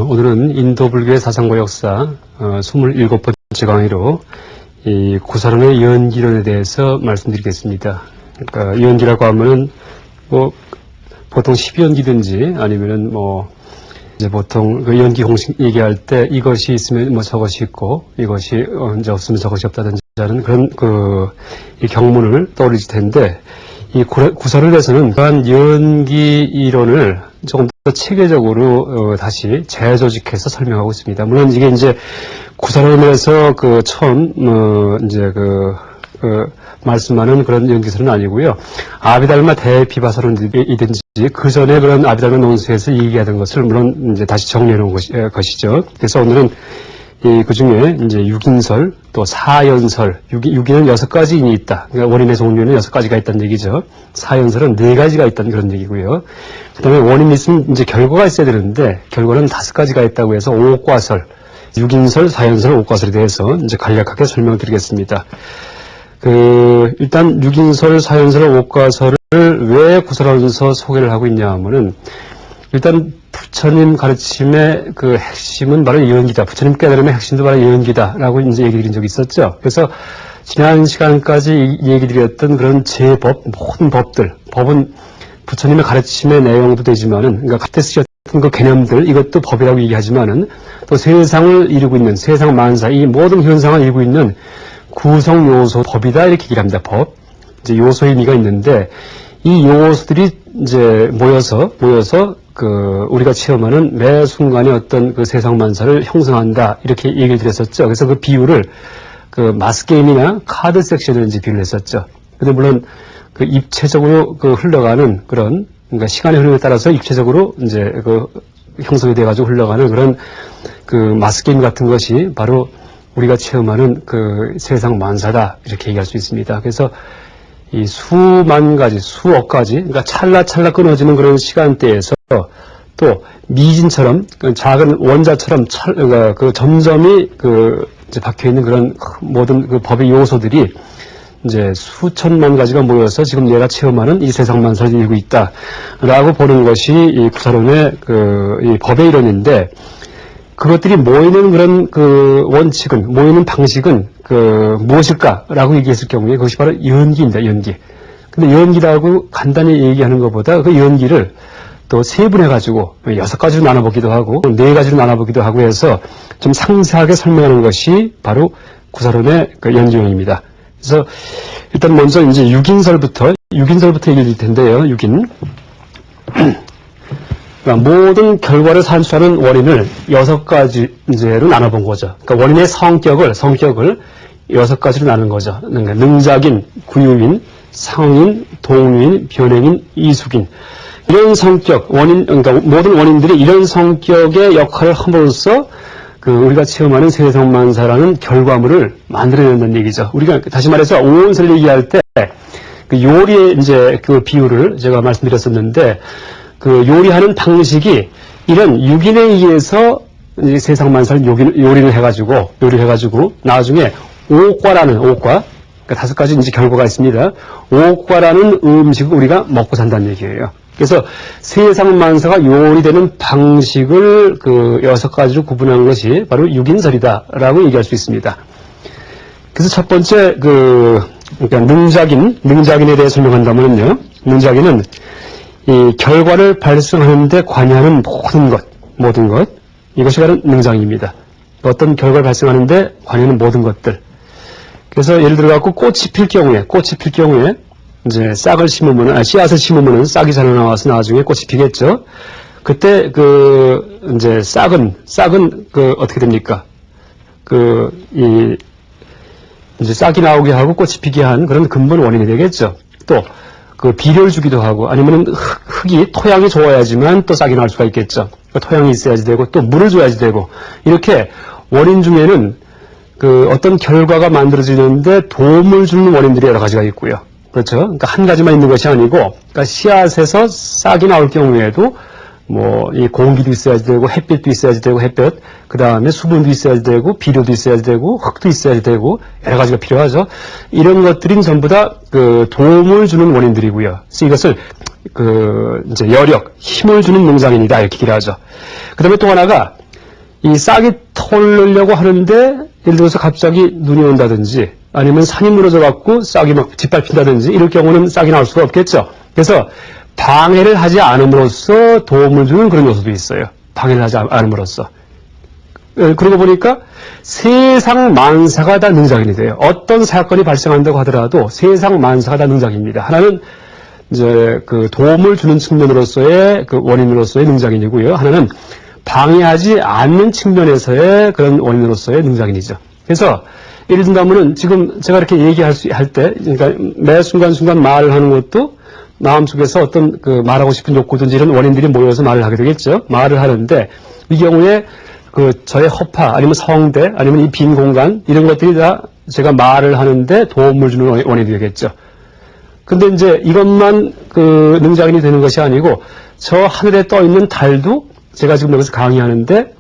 오늘은 인도불교의 사상과 역사 27번째 강의로 이 구사론의 연기론에 대해서 말씀드리겠습니다. 그러니까 연기라고 하면은 뭐 보통 12연기든지 아니면은 뭐 이제 보통 그 연기 공식 얘기할 때 이것이 있으면 뭐 저것이 있고 이것이 이제 없으면 저것이 없다든지 하는 그런 이 경문을 떠올리실 텐데, 이 구사론에서는 그러한 연기 이론을 조금 더 체계적으로 다시 재조직해서 설명하고 있습니다. 물론 이게 이제 구사론에서 처음 이제 말씀하는 그런 연기설은 아니고요. 아비달마 대비바사론이든지 그 전에 그런 아비달마 논수에서 얘기하던 것을 물론 이제 다시 정리해 놓은 것이죠. 그래서 오늘은 그 중에 이제 6인설, 또 4연설, 6인은 6가지인이 있다. 그러니까 원인의 종류는 6가지가 있다는 얘기죠. 4연설은 4가지가 있다는 그런 얘기고요. 그 다음에 원인이 있으면 이제 결과가 있어야 되는데, 결과는 5가지가 있다고 해서 5과설, 6인설, 4연설, 5과설에 대해서 이제 간략하게 설명드리겠습니다. 일단 6인설, 4연설, 5과설을 왜 구사론서 소개를 하고 있냐 하면은, 일단 부처님 가르침의 그 핵심은 바로 연기다. 부처님 깨달음의 핵심도 바로 연기다라고 이제 얘기 드린 적이 있었죠. 그래서 지난 시간까지 얘기 드렸던 그런 제법, 모든 법은 부처님의 가르침의 내용도 되지만은, 그러니까 그때 쓰셨던 그 개념들, 이것도 법이라고 얘기하지만은, 또 세상을 이루고 있는, 세상 만사, 이 모든 현상을 이루고 있는 구성 요소 법이다, 이렇게 얘기를 합니다. 법. 이제 요소의 의미가 있는데, 이 요소들이 이제 모여서 우리가 체험하는 매 순간에 어떤 그 세상 만사를 형성한다, 이렇게 얘기를 드렸었죠. 그래서 그 비유를 마스게임이나 카드 섹션을 이제 비유를 했었죠. 근데 물론 입체적으로 흘러가는 그런, 그러니까 시간의 흐름에 따라서 입체적으로 이제 형성이 돼가지고 흘러가는 그런 마스게임 같은 것이 바로 우리가 체험하는 세상 만사다, 이렇게 얘기할 수 있습니다. 그래서 이 수만 가지, 수억 가지, 그러니까 찰나찰나 끊어지는 그런 시간대에서 또 미진처럼, 작은 원자처럼 점점이 이제 박혀 있는 그런 모든 법의 요소들이 이제 수천만 가지가 모여서 지금 내가 체험하는 이 세상 만사를 이루고 있다라고 보는 것이 이 구사론의 이 법의 이론인데, 그것들이 모이는 그런 원칙은, 모이는 방식은 무엇일까라고 얘기했을 경우에 그것이 바로 연기입니다, 연기. 근데 연기라고 간단히 얘기하는 것보다 그 연기를 또 세분해가지고 6가지로 나눠보기도 하고 4가지로 나눠보기도 하고 해서 좀 상세하게 설명하는 것이 바로 구사론의 연기론입니다. 그래서 일단 먼저 이제 6인설부터 얘기를 드릴 텐데요, 6인. 그러니까 모든 결과를 산출하는 원인을 6가지로 나눠본 거죠. 그러니까 원인의 성격을 6가지로 나눈 거죠. 그러니까 능작인, 구유인, 상인, 동류인, 변행인, 이숙인. 이런 성격, 그러니까 모든 원인들이 이런 성격의 역할을 함으로써 우리가 체험하는 세상 만사라는 결과물을 만들어낸다는 얘기죠. 우리가 다시 말해서 5원설 얘기할 때 요리의 이제 비유를 제가 말씀드렸었는데, 요리하는 방식이 이런 6인에 의해서 이제 세상 만사를 요리를 해가지고 나중에 5과라는 그러니까 5가지 이제 결과가 있습니다. 5과라는 음식을 우리가 먹고 산다는 얘기예요. 그래서 세상 만사가 요리되는 방식을 6가지로 구분하는 것이 바로 6인설이다라고 얘기할 수 있습니다. 그래서 첫 번째 그러니까 능작인에 대해 설명한다면요. 능작인은 이 결과를 발생하는데 관여하는 모든 것, 이것이 바로 능작인입니다. 어떤 결과를 발생하는데 관여하는 모든 것들. 그래서 예를 들어 갖고 꽃이 필 경우에 이제 씨앗을 심으면은 싹이 자라 나와서 나중에 꽃이 피겠죠. 그때 이제 싹은 어떻게 됩니까? 이제 싹이 나오게 하고 꽃이 피게 한 그런 근본 원인이 되겠죠. 또 비료를 주기도 하고, 아니면 토양이 좋아야지만 또 싹이 나올 수가 있겠죠. 토양이 있어야지 되고, 또 물을 줘야지 되고, 이렇게 원인 중에는 어떤 결과가 만들어지는데 도움을 주는 원인들이 여러 가지가 있고요. 그렇죠? 그러니까 한 가지만 있는 것이 아니고, 그러니까 씨앗에서 싹이 나올 경우에도 뭐, 이 공기도 있어야지 되고, 햇빛도 있어야지 되고, 햇볕. 그 다음에 수분도 있어야지 되고, 비료도 있어야지 되고, 흙도 있어야지 되고, 여러 가지가 필요하죠. 이런 것들은 전부 다 그 도움을 주는 원인들이고요. 그래서 이것을 이제 여력, 힘을 주는 농장인이다. 이렇게 얘기를 하죠. 그 다음에 또 하나가, 이 싹이 털려고 하는데, 예를 들어서 갑자기 눈이 온다든지, 아니면 산이 무너져 갖고 싹이 막 짓밟힌다든지, 이럴 경우는 싹이 나올 수가 없겠죠. 그래서, 방해를 하지 않음으로써 도움을 주는 그런 요소도 있어요. 방해를 하지 않음으로써. 그러고 보니까 세상 만사가 다 능작인이 돼요. 어떤 사건이 발생한다고 하더라도 세상 만사가 다 능작입니다. 하나는 이제 그 도움을 주는 측면으로서의 그 원인으로서의 능작인이고요. 하나는 방해하지 않는 측면에서의 그런 원인으로서의 능작인이죠. 그래서 예를 든다면은 지금 제가 이렇게 얘기할 때, 그러니까 매 순간순간 말을 하는 것도 마음속에서 어떤 그 말하고 싶은 욕구든지 이런 원인들이 모여서 말을 하게 되겠죠. 말을 하는데 이 경우에 그 저의 허파 아니면 성대 아니면 이 빈 공간 이런 것들이 다 제가 말을 하는데 도움을 주는 원인이 되겠죠. 근데 이제 이것만 그 능작인이 되는 것이 아니고 저 하늘에 떠 있는 달도 제가 지금 여기서 강의하는데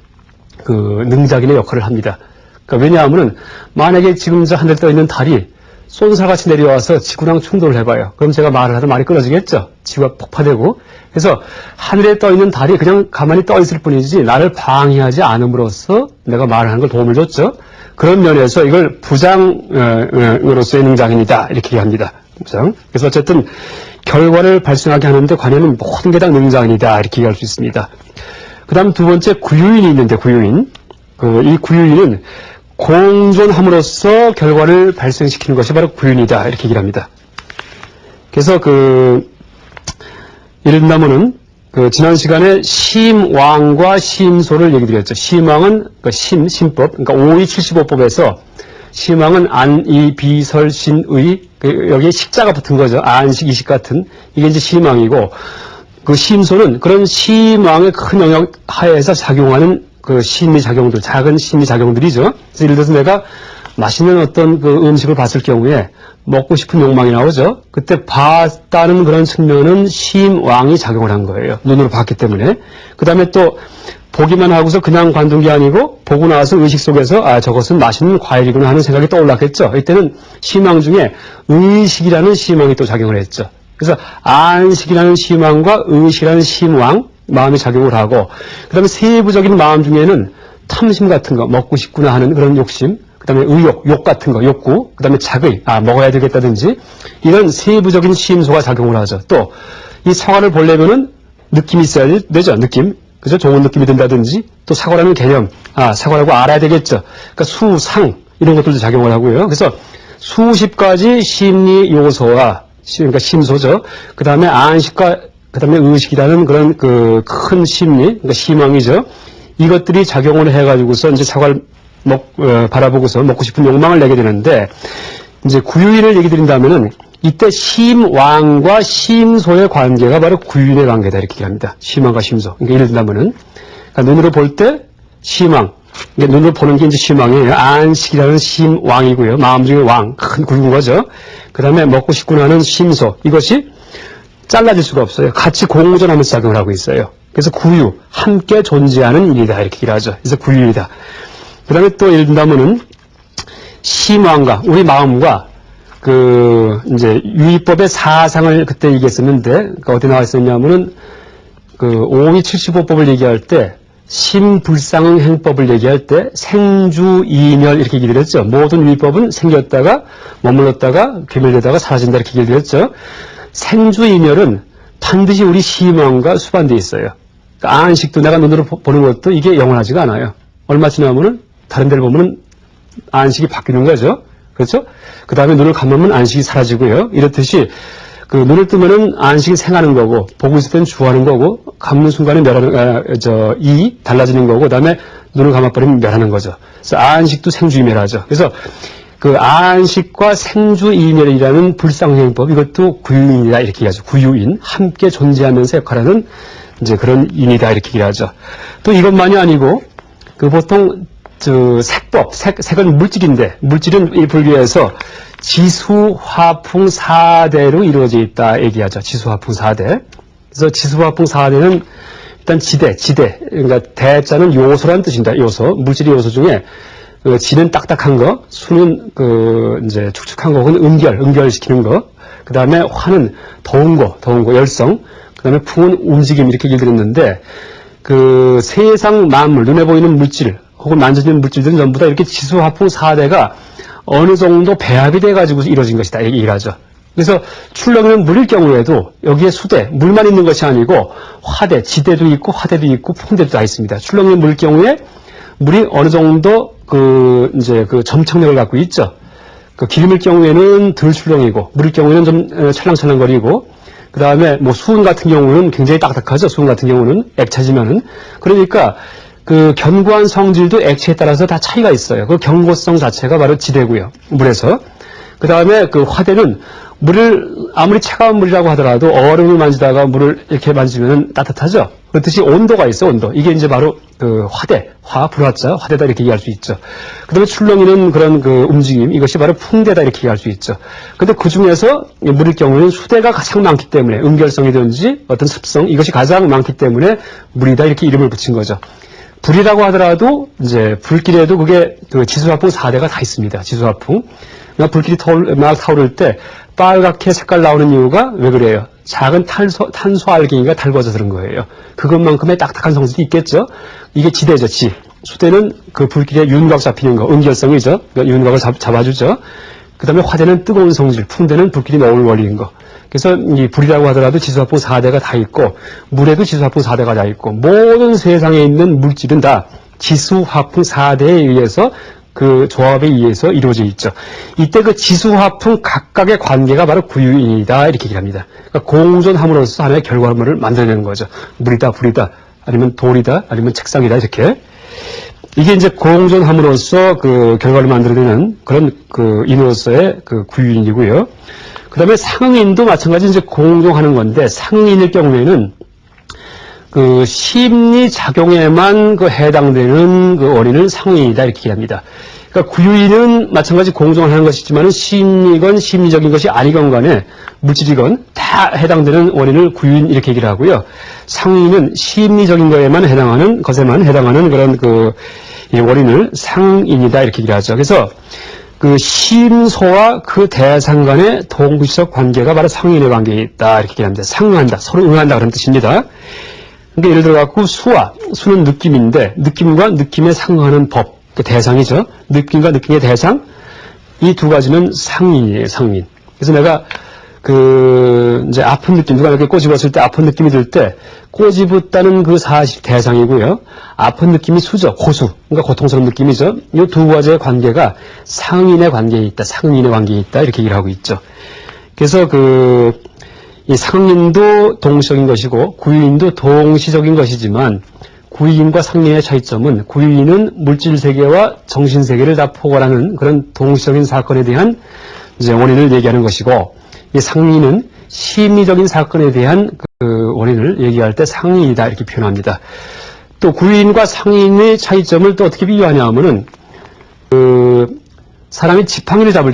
그 능작인의 역할을 합니다. 그러니까 왜냐하면은 만약에 지금 저 하늘에 떠 있는 달이 쏜살같이 내려와서 지구랑 충돌을 해봐요. 그럼 제가 말을 하다 말이 끊어지겠죠. 지구가 폭파되고. 그래서 하늘에 떠 있는 달이 그냥 가만히 떠 있을 뿐이지 나를 방해하지 않음으로써 내가 말을 하는 걸 도움을 줬죠. 그런 면에서 이걸 부장으로서의 능작인이다. 이렇게 얘기합니다. 부장. 그래서 어쨌든 결과를 발생하게 하는데 관여는 모든 게 다 능작인이다. 이렇게 얘기할 수 있습니다. 그 다음 두 번째 구유인이 있는데 구유인. 이 구유인은 공존함으로써 결과를 발생시키는 것이 바로 구윤이다. 이렇게 얘기를 합니다. 그래서 예를 든다면은 지난 시간에 심왕과 심소를 얘기 드렸죠. 심왕은 심법, 그러니까 5275법에서 심왕은 안, 이, 비, 설, 신, 의, 여기에 식자가 붙은 거죠. 안식, 이식 같은. 이게 이제 심왕이고, 그 심소는 그런 심왕의 큰 영역 하에서 작용하는 그 심리작용들, 작은 심리작용들이죠. 그래서 예를 들어서 내가 맛있는 어떤 그 음식을 봤을 경우에 먹고 싶은 욕망이 나오죠. 그때 봤다는 그런 측면은 심왕이 작용을 한 거예요. 눈으로 봤기 때문에. 그 다음에 또 보기만 하고서 그냥 관둔 게 아니고 보고 나서 의식 속에서 아 저것은 맛있는 과일이구나 하는 생각이 떠올랐겠죠. 이때는 심왕 중에 의식이라는 심왕이 또 작용을 했죠. 그래서 안식이라는 심왕과 의식이라는 심왕 마음이 작용을 하고 그 다음에 세부적인 마음 중에는 탐심 같은 거 먹고 싶구나 하는 그런 욕심 그 다음에 의욕, 욕 같은 거 욕구 그 다음에 자의, 먹어야 되겠다든지 이런 세부적인 심소가 작용을 하죠. 또 이 사과를 보려면은 느낌이 있어야 되죠. 느낌. 그죠? 좋은 느낌이 든다든지 또 사과라는 개념 사과라고 알아야 되겠죠. 그러니까 수상 이런 것들도 작용을 하고요. 그래서 수십 가지 심리 요소와 그러니까 심소죠. 그 다음에 안식과 그 다음에 의식이라는 그런 큰 심리, 그러니까 심왕이죠. 이것들이 작용을 해가지고서 이제 사과를 바라보고서 먹고 싶은 욕망을 내게 되는데, 이제 구유인을 얘기 드린다면은, 이때 심왕과 심소의 관계가 바로 구유인의 관계다. 이렇게 얘기합니다. 심왕과 심소. 그러니까 예를 든다면은, 그러니까 눈으로 볼 때 심왕. 그러니까 눈으로 보는 게 이제 심왕이에요. 안식이라는 심왕이고요. 마음 중에 왕. 큰 굵은 거죠. 그 다음에 먹고 싶구나 하는 심소. 이것이 잘라질 수가 없어요. 같이 공존하면서 작용을 하고 있어요. 그래서 구유, 함께 존재하는 일이다. 이렇게 얘기를 하죠. 그래서 구유이다. 그 다음에 또 예를 든다면은, 심왕과, 우리 마음과, 이제, 유의법의 사상을 그때 얘기했었는데, 어디 나와 있었냐면은, 5275법을 얘기할 때, 심불상응 행법을 얘기할 때, 생주이멸 이렇게 얘기를 했죠. 모든 유의법은 생겼다가, 머물렀다가, 괴멸되다가 사라진다 이렇게 얘기를 했죠. 생주이멸은 반드시 우리 심왕과 수반되어 있어요. 그러니까 안식도 내가 눈으로 보는 것도 이게 영원하지가 않아요. 얼마 지나면은 다른 데를 보면은 안식이 바뀌는 거죠. 그렇죠? 그 다음에 눈을 감으면 안식이 사라지고요. 이렇듯이 눈을 뜨면은 안식이 생하는 거고, 보고 있을 때는 주하는 거고, 감는 순간에 이 달라지는 거고, 그 다음에 눈을 감아버리면 멸하는 거죠. 그래서 안식도 생주이멸하죠. 그래서 안식과 생주이멸이라는 불상행법, 이것도 구유인이다, 이렇게 얘기하죠. 구유인, 함께 존재하면서 역할하는, 이제 그런 인이다, 이렇게 얘기하죠. 또 이것만이 아니고, 보통, 색법, 색은 물질인데, 물질은 이 불교에서 지수, 화풍, 사대로 이루어져 있다, 얘기하죠. 지수, 화풍, 사대. 그래서 지수, 화풍, 사대는 일단 지대. 그러니까 대자는 요소라는 뜻입니다. 요소. 물질의 요소 중에 지는 딱딱한 거, 수는 이제 축축한 거, 혹은 응결시키는 거. 그 다음에 화는 더운 거, 열성. 그 다음에 풍은 움직임, 이렇게 얘기를 드렸는데, 세상 만물, 눈에 보이는 물질, 혹은 만져지는 물질들은 전부 다 이렇게 지수화풍 4대가 어느 정도 배합이 돼가지고 이루어진 것이다. 이렇게 얘기를 하죠. 그래서 출렁이는 물일 경우에도 여기에 수대, 물만 있는 것이 아니고 화대, 지대도 있고 화대도 있고 풍대도 다 있습니다. 출렁이는 물일 경우에 물이 어느 정도 이제 점착력을 갖고 있죠. 기름일 경우에는 덜 출렁이고, 물일 경우에는 좀 찰랑찰랑거리고, 그 다음에 수은 같은 경우는 굉장히 딱딱하죠. 수은 같은 경우는 액체지만은. 그러니까 견고한 성질도 액체에 따라서 다 차이가 있어요. 견고성 자체가 바로 지대고요. 물에서. 그 다음에 화대는 물을 아무리 차가운 물이라고 하더라도 얼음을 만지다가 물을 이렇게 만지면 따뜻하죠. 그렇듯이 온도가 있어, 온도. 이게 이제 바로 화대, 불화자, 화대다 이렇게 얘기할 수 있죠. 그 다음에 출렁이는 그런 움직임, 이것이 바로 풍대다 이렇게 얘기할 수 있죠. 근데 그 중에서 물일 경우에는 수대가 가장 많기 때문에 응결성이든지 어떤 습성, 이것이 가장 많기 때문에 물이다 이렇게 이름을 붙인 거죠. 불이라고 하더라도 이제 불길에도 그게 지수화풍 4대가 다 있습니다. 지수화풍. 그러니까 불길이 막 타오를 때 빨갛게 색깔 나오는 이유가 왜 그래요? 작은 탄소알갱이가 달궈져서 그런 거예요. 그것만큼의 딱딱한 성질이 있겠죠? 이게 지대죠, 지. 수대는 불길에 윤곽 잡히는 거, 응결성이죠. 그러니까 윤곽을 잡아주죠. 그 다음에 화대는 뜨거운 성질, 풍대는 불길이 너울거리는 거. 그래서 이 불이라고 하더라도 지수화풍 4대가 다 있고, 물에도 지수화풍 4대가 다 있고, 모든 세상에 있는 물질은 다 지수화풍 4대에 의해서 조합에 의해서 이루어져 있죠. 이때 지수화풍 각각의 관계가 바로 구유인이다 이렇게 얘기를 합니다. 그러니까 공존함으로써 하나의 결과물을 만들어내는 거죠. 물이다, 불이다, 아니면 돌이다, 아니면 책상이다 이렇게. 이게 이제 공존함으로써 결과를 만들어내는 그런 인으로서의 구유인이고요. 그 다음에 상응인도 마찬가지 이제 공존하는 건데, 상응인일 경우에는 심리작용에만 해당되는 원인은 상응인이다 이렇게 얘기합니다. 그러니까 구유인은 마찬가지 공존하는 것이지만 심리건 심리적인 것이 아니건 간에 물질이건 다 해당되는 원인을 구유인 이렇게 얘기를 하고요. 상응인은 심리적인 것에만 해당하는 그런 원인을 상응인이다 이렇게 얘기를 하죠. 그래서 심소와 대상 간의 동부시적 관계가 바로 상응인의 관계에 있다 이렇게 얘기합니다. 상응한다, 서로 응한다 그런 뜻입니다. 그러니까 예를 들어갖고 수는 느낌인데, 느낌과 느낌에 상응하는 법, 대상이죠. 느낌과 느낌의 대상, 이 두 가지는 상인이에요, 상인. 그래서 내가 이제 아픈 느낌, 누가 이렇게 꼬집었을 때 아픈 느낌이 들 때, 꼬집었다는 사실 대상이고요. 아픈 느낌이 수죠, 고수. 그러니까 고통스러운 느낌이죠. 이 두 가지의 관계가 상인의 관계에 있다, 상인의 관계에 있다, 이렇게 얘기를 하고 있죠. 그래서 이 상인도 동시적인 것이고 구유인도 동시적인 것이지만 구유인과 상인의 차이점은 구유인은 물질 세계와 정신 세계를 다 포괄하는 그런 동시적인 사건에 대한 이제 원인을 얘기하는 것이고, 이 상인은 심리적인 사건에 대한 원인을 얘기할 때 상인이다 이렇게 표현합니다. 또 구유인과 상인의 차이점을 또 어떻게 비교하냐 하면은 사람이 지팡이를 잡을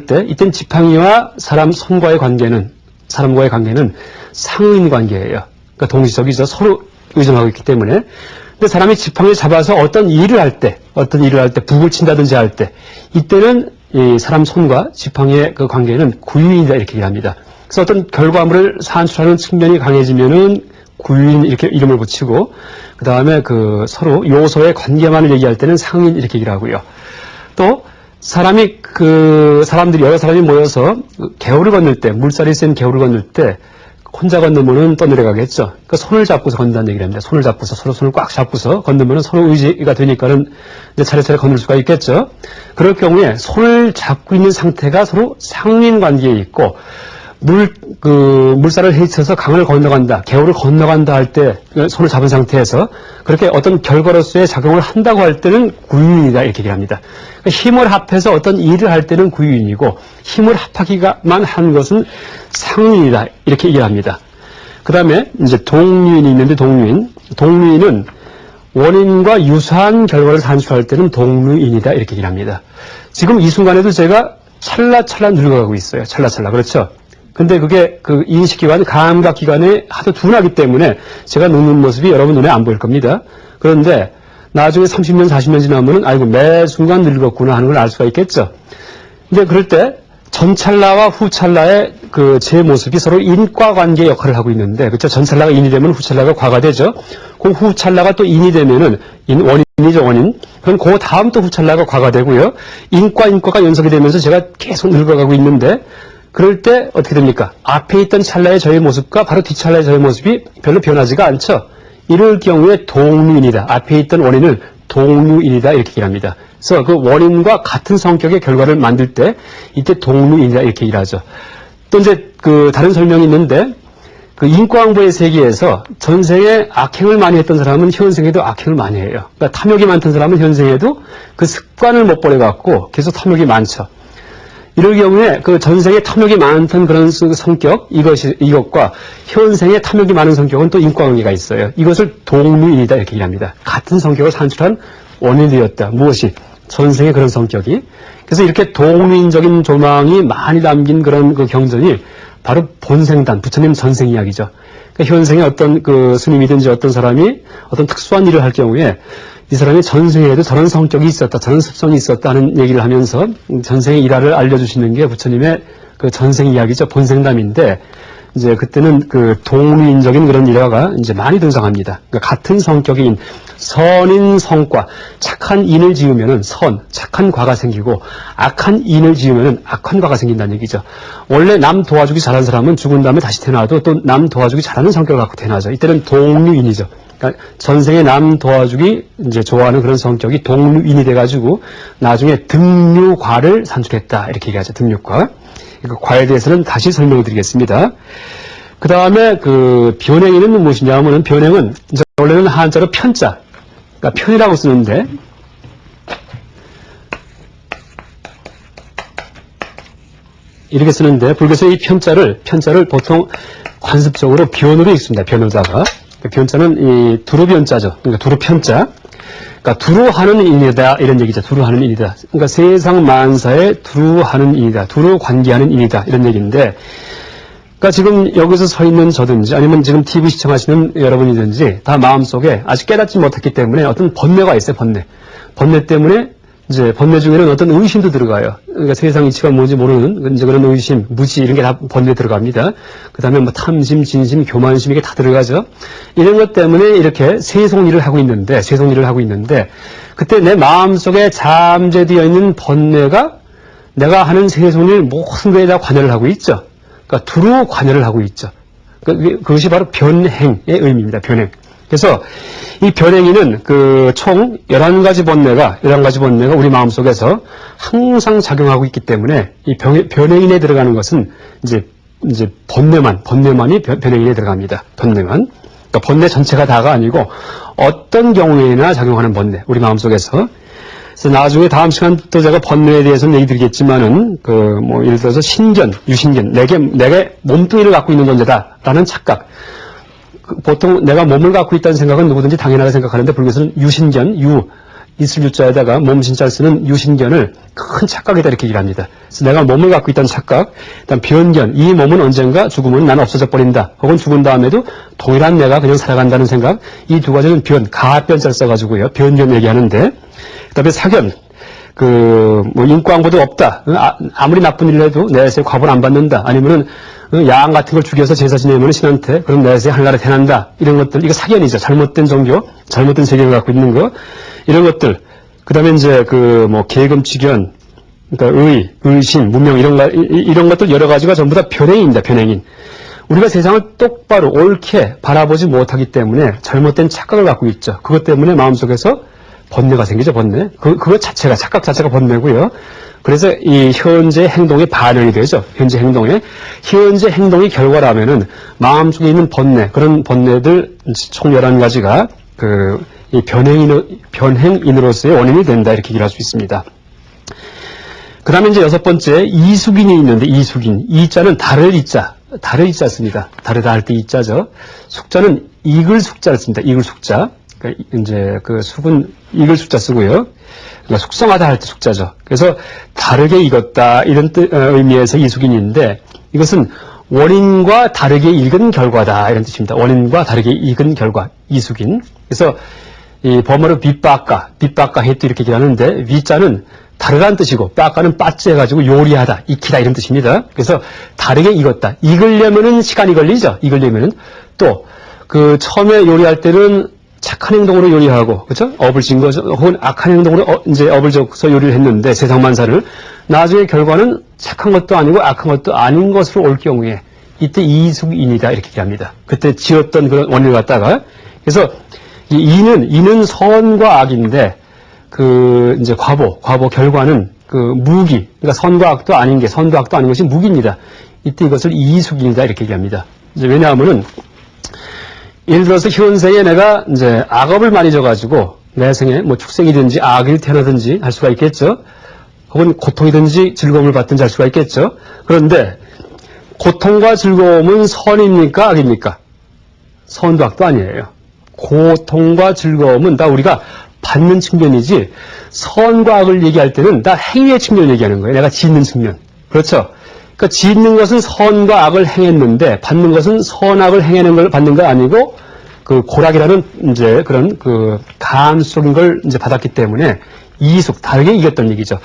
때, 이땐 지팡이와 사람과의 관계는 상인 관계예요. 그러니까 동시적이죠. 서로 의존하고 있기 때문에. 근데 사람이 지팡이를 잡아서 어떤 일을 할 때, 북을 친다든지 할 때, 이때는 이 사람 손과 지팡이의 관계는 구유인이다 이렇게 얘기합니다. 그래서 어떤 결과물을 산출하는 측면이 강해지면은 구유인 이렇게 이름을 붙이고, 그 다음에 서로 요소의 관계만을 얘기할 때는 상인 이렇게 얘기를 하고요. 또 사람들이 여러 사람이 모여서 개울을 건널 때, 물살이 센 개울을 건널 때 혼자 건너면은 떠내려가겠죠. 그러니까 손을 잡고서 건넌다는 얘기를 합니다. 손을 잡고서 서로 손을 꽉 잡고서 건너면은 서로 의지가 되니까는 이제 차례차례 건널 수가 있겠죠. 그럴 경우에 손을 잡고 있는 상태가 서로 상인 관계에 있고, 물살을 헤쳐서 강을 건너간다, 개울을 건너간다 할 때 손을 잡은 상태에서 그렇게 어떤 결과로서의 작용을 한다고 할 때는 구유인이다 이렇게 얘기합니다. 그러니까 힘을 합해서 어떤 일을 할 때는 구유인이고, 힘을 합하기만 한 것은 상인이다 이렇게 얘기를 합니다. 그 다음에 이제 동류인이 있는데, 동류인은 원인과 유사한 결과를 산출할 때는 동류인이다 이렇게 얘기를 합니다. 지금 이 순간에도 제가 찰나찰나 늙어가고 있어요. 찰나찰나. 그렇죠? 근데 그게 그 인식기관, 감각기관에 하도 둔하기 때문에 제가 늙는 모습이 여러분 눈에 안 보일 겁니다. 그런데 나중에 30년, 40년 지나면은 아이고 매 순간 늙었구나 하는 걸 알 수가 있겠죠. 근데 그럴 때 전찰나와 후찰나의 그 제 모습이 서로 인과관계 역할을 하고 있는데, 그렇죠? 전찰나가 인이 되면 후찰나가 과가 되죠. 그 후찰나가 또 인이 되면은 원인이죠, 원인. 그럼 그 다음 또 후찰나가 과가 되고요. 인과가 연속이 되면서 제가 계속 늙어가고 있는데, 그럴 때 어떻게 됩니까? 앞에 있던 찰나의 저의 모습과 바로 뒤 찰나의 저의 모습이 별로 변하지가 않죠. 이럴 경우에 동류인이다. 앞에 있던 원인을 동류인이다 이렇게 얘기합니다. 그래서 그 원인과 같은 성격의 결과를 만들 때 이때 동류인이다 이렇게 얘기하죠. 또 이제 그 다른 설명이 있는데, 그 인과응보의 세계에서 전생에 악행을 많이 했던 사람은 현생에도 악행을 많이 해요. 그러니까 탐욕이 많던 사람은 현생에도 그 습관을 못 버려갖고 계속 탐욕이 많죠. 이럴 경우에 그 전생에 탐욕이 많던 그런 성격, 이것과 현생에 탐욕이 많은 성격은 또 인과관계가 있어요. 이것을 동류인이다 이렇게 얘기합니다. 같은 성격을 산출한 원인이 되었다. 무엇이? 전생의 그런 성격이. 그래서 이렇게 동류인적인 조망이 많이 담긴 그런 그 경전이 바로 본생단, 부처님 전생 이야기죠. 그러니까 현생에 어떤 그 스님이든지 어떤 사람이 어떤 특수한 일을 할 경우에 이 사람이 전생에도 저런 성격이 있었다, 저런 습성이 있었다는 얘기를 하면서 전생의 일화를 알려주시는 게 부처님의 그 전생 이야기죠. 본생담인데, 이제 그때는 그 동류인적인 그런 일화가 이제 많이 등장합니다. 그러니까 같은 성격의 인, 선인 성과, 착한 인을 지으면은 착한 과가 생기고, 악한 인을 지으면은 악한 과가 생긴다는 얘기죠. 원래 남 도와주기 잘하는 사람은 죽은 다음에 다시 태어나도 또 남 도와주기 잘하는 성격을 갖고 태어나죠. 이때는 동류인이죠. 그러니까 전생에 남 도와주기 이제 좋아하는 그런 성격이 동류인이 돼가지고 나중에 등류과를 산출했다 이렇게 얘기하죠. 등류과. 그 과에 대해서는 다시 설명을 드리겠습니다. 그 다음에 그 변행이는 무엇이냐 하면은 변행은 이제 원래는 한자로 편자, 그러니까 편이라고 쓰는데 이렇게 쓰는데 불교에서 이 편자를 보통 관습적으로 변으로 읽습니다. 변으로다가. 변자는 이 두루변자죠. 그러니까 두루편자. 그러니까 두루하는 인이다 이런 얘기죠. 두루하는 인이다. 그러니까 세상 만사에 두루하는 인이다. 두루 관계하는 인이다 이런 얘기인데, 그러니까 지금 여기서 서 있는 저든지 아니면 지금 TV 시청하시는 여러분이든지 다 마음속에 아직 깨닫지 못했기 때문에 어떤 번뇌가 있어요. 번뇌 때문에 이제 번뇌 중에는 어떤 의심도 들어가요. 그러니까 세상 이치가 뭔지 모르는 이제 그런 의심, 무지 이런 게 다 번뇌에 들어갑니다. 그 다음에 뭐 탐심, 진심, 교만심 이게 다 들어가죠. 이런 것 때문에 이렇게 세속일을 하고 있는데 그때 내 마음속에 잠재되어 있는 번뇌가 내가 하는 세속일 모든 거에 다 관여를 하고 있죠. 그러니까 두루 관여를 하고 있죠. 그것이 바로 변행의 의미입니다. 변행. 그래서 이 변행이는 그 총 11가지 번뇌가 우리 마음속에서 항상 작용하고 있기 때문에 이 변행인에 들어가는 것은 이제 번뇌만이 변행인에 들어갑니다. 번뇌만. 그러니까 번뇌 전체가 다가 아니고 어떤 경우에나 작용하는 번뇌, 우리 마음속에서. 그래서 나중에 다음 시간 또 제가 번뇌에 대해서는 얘기 드리겠지만은 뭐 예를 들어서 신견, 유신견, 내게 몸뚱이를 갖고 있는 존재다라는 착각. 보통 내가 몸을 갖고 있다는 생각은 누구든지 당연하게 생각하는데 불교에서는 유신견, 있을 유자에다가 몸신자를 쓰는 유신견을 큰 착각이다 이렇게 얘기를 합니다. 그래서 내가 몸을 갖고 있다는 착각, 일단 변견, 이 몸은 언젠가 죽으면 나는 없어져 버린다. 혹은 죽은 다음에도 동일한 내가 그냥 살아간다는 생각, 이 두 가지는 가변자를 써가지고요. 변견 얘기하는데, 그 다음에 사견, 뭐 인과응보도 없다. 아무리 나쁜 일을 해도 내세에 과보를 안 받는다. 아니면은 양 같은 걸 죽여서 제사 지내면 신한테 그럼 내세에 하늘나라 태난다. 이런 것들, 이거 사견이죠. 잘못된 종교, 잘못된 세계를 갖고 있는 거. 이런 것들. 그 다음에 이제 뭐 계금치견, 그러니까 의심, 문명 이런 것들 여러 가지가 전부 다 변행입니다. 변행인. 우리가 세상을 똑바로 옳게 바라보지 못하기 때문에 잘못된 착각을 갖고 있죠. 그것 때문에 마음속에서 번뇌가 생기죠, 번뇌. 그것 자체가, 착각 자체가 번뇌고요. 그래서 이 현재 행동에 반영이 되죠. 현재 행동이 결과라면은 마음속에 있는 번뇌, 그런 번뇌들 총 11가지가 이 변행인으로서의 원인이 된다. 이렇게 얘기를 할 수 있습니다. 그 다음에 이제 6번째, 이숙인이 있는데, 이숙인. 이자는 다를 이자 씁니다. 다르다 할 때 이자죠. 숙자는 익을 숙자를 씁니다. 익을 숙자. 그러니까 이제 숙은 익을 숙자 쓰고요. 그러니까 숙성하다 할 때 숙자죠. 그래서 다르게 익었다 이런 의미에서 이숙인인데 이것은 원인과 다르게 익은 결과다 이런 뜻입니다. 원인과 다르게 익은 결과, 이숙인. 그래서 이 범어로 빗바까 해도 이렇게 얘기하는데 위자는 다르다는 뜻이고 빠까는 빠찌 해가지고 요리하다, 익히다 이런 뜻입니다. 그래서 다르게 익었다. 익으려면은 시간이 걸리죠. 익으려면은 또 그 처음에 요리할 때는 착한 행동으로 요리하고, 그렇죠? 업을 진 거죠. 혹은 악한 행동으로 이제 업을 져서 요리를 했는데 세상만사를 나중에 결과는 착한 것도 아니고 악한 것도 아닌 것으로 올 경우에 이때 이숙인이다 이렇게 얘기합니다. 그때 지었던 그런 원인을 갖다가 그래서 이 이는 선과 악인데 그 이제 과보 결과는 그 무기, 그러니까 선과 악도 아닌 게 선도 악도 아닌 것이 무기입니다. 이때 이것을 이숙인이다 이렇게 얘기합니다. 이제 왜냐하면은 예를 들어서 현생에 내가 이제 악업을 많이 져가지고 내 생에 뭐 축생이든지 악이 태어나든지 할 수가 있겠죠. 혹은 고통이든지 즐거움을 받든지 할 수가 있겠죠. 그런데 고통과 즐거움은 선입니까 악입니까? 선도 악도 아니에요. 고통과 즐거움은 다 우리가 받는 측면이지 선과 악을 얘기할 때는 다 행위의 측면을 얘기하는 거예요. 내가 짓는 측면. 그렇죠? 그러니까 짓는 것은 선과 악을 행했는데 받는 것은 선악을 행하는 걸 받는 거 아니고 그 고락이라는 이제 그런 그 감속인 걸 이제 받았기 때문에 이숙 다르게 이겼던 얘기죠.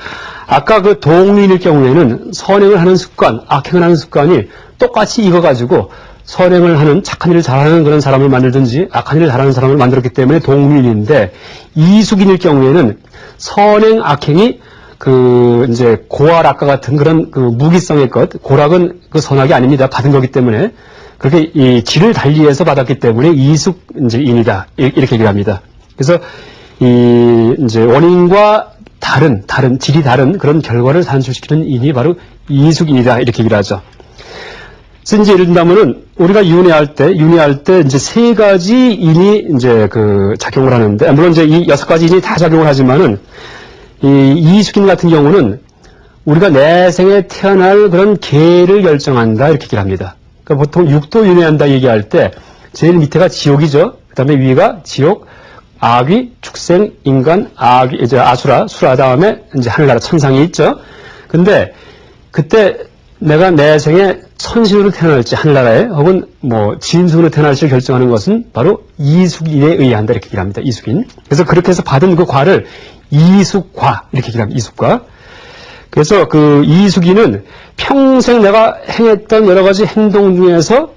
아까 그 동인일 경우에는 선행을 하는 습관, 악행을 하는 습관이 똑같이 익어가지고 선행을 하는 착한 일을 잘하는 그런 사람을 만들든지 악한 일을 잘하는 사람을 만들었기 때문에 동인인데 이숙인일 경우에는 선행 악행이 그 이제 고활악과 같은 그런 그 무기성의 것, 고락은 그 선악이 아닙니다. 받은 거기 때문에 그렇게 이 질을 달리해서 받았기 때문에 이숙 이제 인이다 이렇게 얘기를 합니다. 그래서 이 이제 원인과 다른 질이 다른 그런 결과를 산출시키는 인이 바로 이숙인이다 이렇게 얘기를 하죠. 그래서 이제 예를 든다면은 우리가 윤회할 때 이제 세 가지 인이 이제 그 작용을 하는데 물론 이제 이 6가지 인이 다 작용을 하지만은 이 이숙인 같은 경우는 우리가 내 생에 태어날 그런 계를 결정한다 이렇게 얘기를 합니다. 그러니까 보통 육도 윤회한다 얘기할 때 제일 밑에가 지옥이죠. 그 다음에 위가 지옥, 아귀, 축생, 인간, 아귀, 이제 아수라, 수라 다음에 이제 하늘나라 천상이 있죠. 근데 그때 내가 내 생에 천신으로 태어날지 하늘나라에 혹은 뭐 진수로 태어날지 결정하는 것은 바로 이숙인에 의한다 이렇게 얘기를 합니다. 이숙인. 그래서 그렇게 해서 받은 그 과를 이숙과 이렇게 얘기를 합니다. 이숙과. 그래서 그 이숙인은 평생 내가 행했던 여러 가지 행동 중에서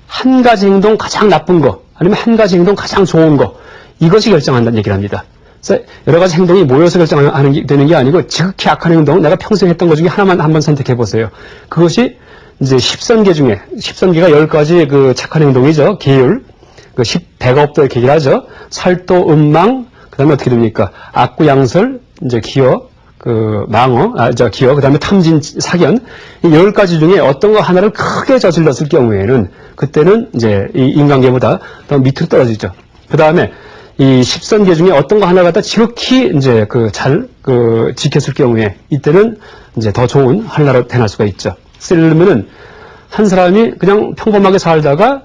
한 가지 행동 가장 나쁜 거 아니면 한 가지 행동 가장 좋은 거 이것이 결정한다는 얘기를 합니다. 그래서 여러 가지 행동이 모여서 결정하는 게 되는 게 아니고 지극히 악한 행동 내가 평생 했던 것 중에 하나만 한번 선택해 보세요. 그것이 이제 10선계 중에 10선계가 10가지 그 착한 행동이죠. 계율. 그 10배가 이렇게 얘기를 하죠. 살도, 음망, 그 다음에 어떻게 됩니까? 악구, 양설, 이제 기어, 그 망어, 기어, 그 다음에 탐진, 사견. 이 10가지 중에 어떤 거 하나를 크게 저질렀을 경우에는 그때는 이제 이 인간계보다 더 밑으로 떨어지죠. 그 다음에 이 10선계 중에 어떤 거 하나 갖다 지극히 이제 잘 지켰을 경우에 이때는 이제 더 좋은 하늘나라로 태어날 수가 있죠. 예를 들면은 한 사람이 그냥 평범하게 살다가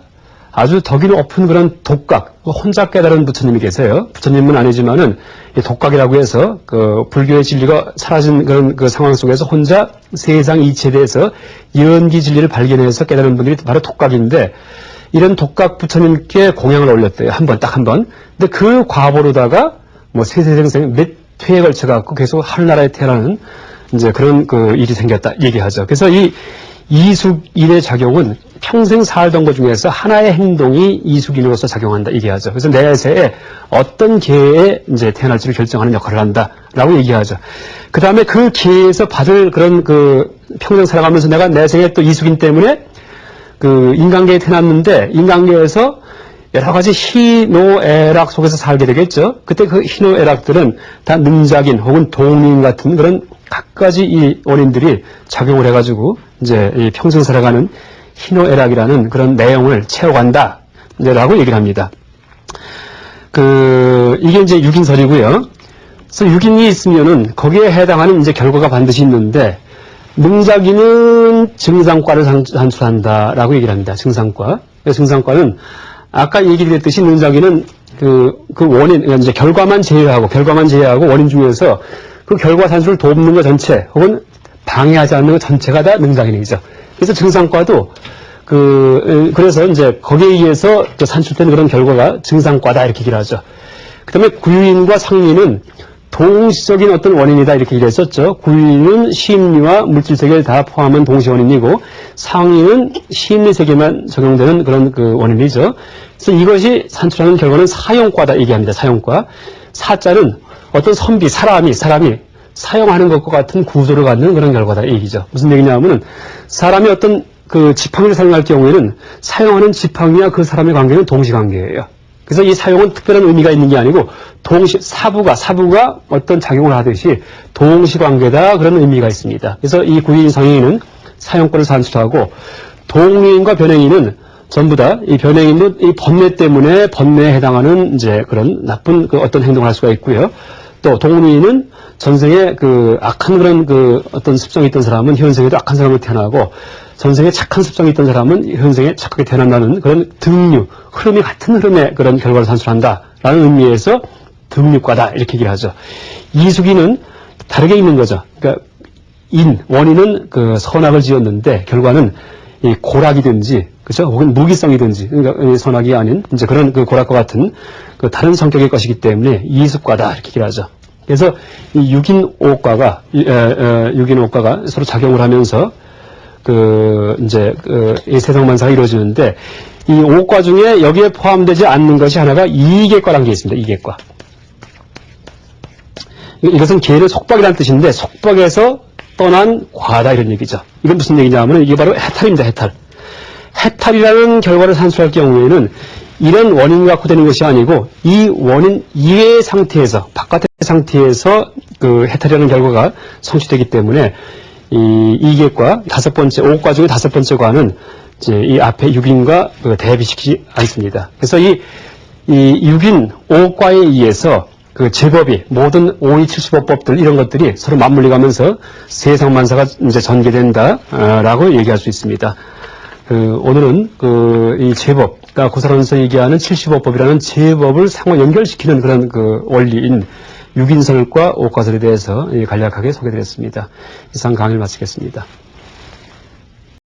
아주 덕이 높은 그런 독각, 혼자 깨달은 부처님이 계세요. 부처님은 아니지만은 독각이라고 해서 그 불교의 진리가 사라진 그런 그 상황 속에서 혼자 세상 이치에 대해서 연기 진리를 발견해서 깨달은 분들이 바로 독각인데 이런 독각 부처님께 공양을 올렸대요. 딱 한 번. 근데 그 과보로다가 뭐 세세생생 몇 회에 걸쳐 갖고 계속 하늘나라에 태어나는 이제 그런 그 일이 생겼다 얘기하죠. 그래서 이 이숙인의 작용은 평생 살던 것 중에서 하나의 행동이 이숙인으로서 작용한다 얘기하죠. 그래서 내세에 어떤 계에 이제 태어날지를 결정하는 역할을 한다라고 얘기하죠. 그 다음에 그 계에서 받을 그런 그 평생 살아가면서 내가 내생에 또 이숙인 때문에 그 인간계에 태어났는데 인간계에서 여러 가지 희노애락 속에서 살게 되겠죠. 그때 그 희노애락들은 다 능작인 혹은 동인 같은 그런 각가지 이 원인들이 작용을 해가지고 이제 이 평생 살아가는 희노애락이라는 그런 내용을 채워간다 라고 얘기를 합니다. 이게 이제 6인설이고요. 그래서 6인이 있으면은 거기에 해당하는 이제 결과가 반드시 있는데 능작인은 증상과를 산출한다라고 얘기를 합니다. 증상과. 증상과는 아까 얘기드렸듯이 능작인은 그 원인, 이제 결과만 제외하고 원인 중에서 그 결과 산출을 돕는 것 전체 혹은 방해하지 않는 것 전체가 다 능작인이죠. 그래서 증상과도 그래서 이제 거기에 의해서 산출된 그런 결과가 증상과다 이렇게 얘기를 하죠. 그 다음에 구유인과 상리는 동시적인 어떤 원인이다 이렇게 얘기를 했었죠. 구유인은 심리와 물질 세계를 다 포함한 동시 원인이고 상리는 심리 세계만 적용되는 그런 그 원인이죠. 그래서 이것이 산출하는 결과는 사용과다 얘기합니다. 사용과. 사자는 어떤 선비, 사람이 사용하는 것과 같은 구조를 갖는 그런 결과다 이 얘기죠. 무슨 얘기냐면은 사람이 어떤 그 지팡이를 사용할 경우에는 사용하는 지팡이와 그 사람의 관계는 동시관계예요. 그래서 이 사용은 특별한 의미가 있는 게 아니고 사부가 어떤 작용을 하듯이 동시관계다 그런 의미가 있습니다. 그래서 이 구유인 상행인은 사용권을 산출하고 동유인과 변행인은 전부 다 이 변행인도 이 번뇌 때문에 번뇌에 해당하는 이제 그런 나쁜 그 어떤 행동을 할 수가 있고요. 또 동유인은 전생에 그 악한 그런 그 어떤 습성이 있던 사람은 현생에도 악한 사람으로 태어나고 전생에 착한 습성이 있던 사람은 현생에 착하게 태어난다는 그런 흐름이 같은 흐름의 그런 결과를 산출한다라는 의미에서 등류과다 이렇게 얘기를 하죠. 이수기는 다르게 있는 거죠. 그러니까 원인은 그 선악을 지었는데 결과는 이 고락이든지 그죠? 혹은 무기성이든지 그러니까 선악이 아닌 이제 그런 그 고락과 같은 그 다른 성격의 것이기 때문에 이수과다 이렇게 얘기를 하죠. 그래서 이 6인 5과가 서로 작용을 하면서 이 세상만사가 이루어지는데, 이 5과 중에 여기에 포함되지 않는 것이 하나가 이계과라는 게 있습니다. 이계과. 이것은 계를 속박이라는 뜻인데, 속박에서 떠난 과다 이런 얘기죠. 이건 무슨 얘기냐면, 이게 바로 해탈입니다. 해탈. 해탈이라는 결과를 산출할 경우에는, 이런 원인 갖고 되는 것이 아니고, 이 원인 이외의 상태에서, 바깥의 상태에서 그 해탈이라는 결과가 성취되기 때문에, 이 이계과, 5과 중에 5번째 과는 이제 이 앞에 6인과 대비시키지 않습니다. 그래서 이 6인 5과에 의해서 그 제법이 모든 5275법들 이런 것들이 서로 맞물려 가면서 세상만사가 이제 전개된다라고 얘기할 수 있습니다. 오늘은 이 제법과 고사론에서 얘기하는 75법이라는 제법을 상호 연결시키는 그런 그 원리인 6인설과 5과설에 대해서 간략하게 소개드렸습니다. 이상 강의를 마치겠습니다.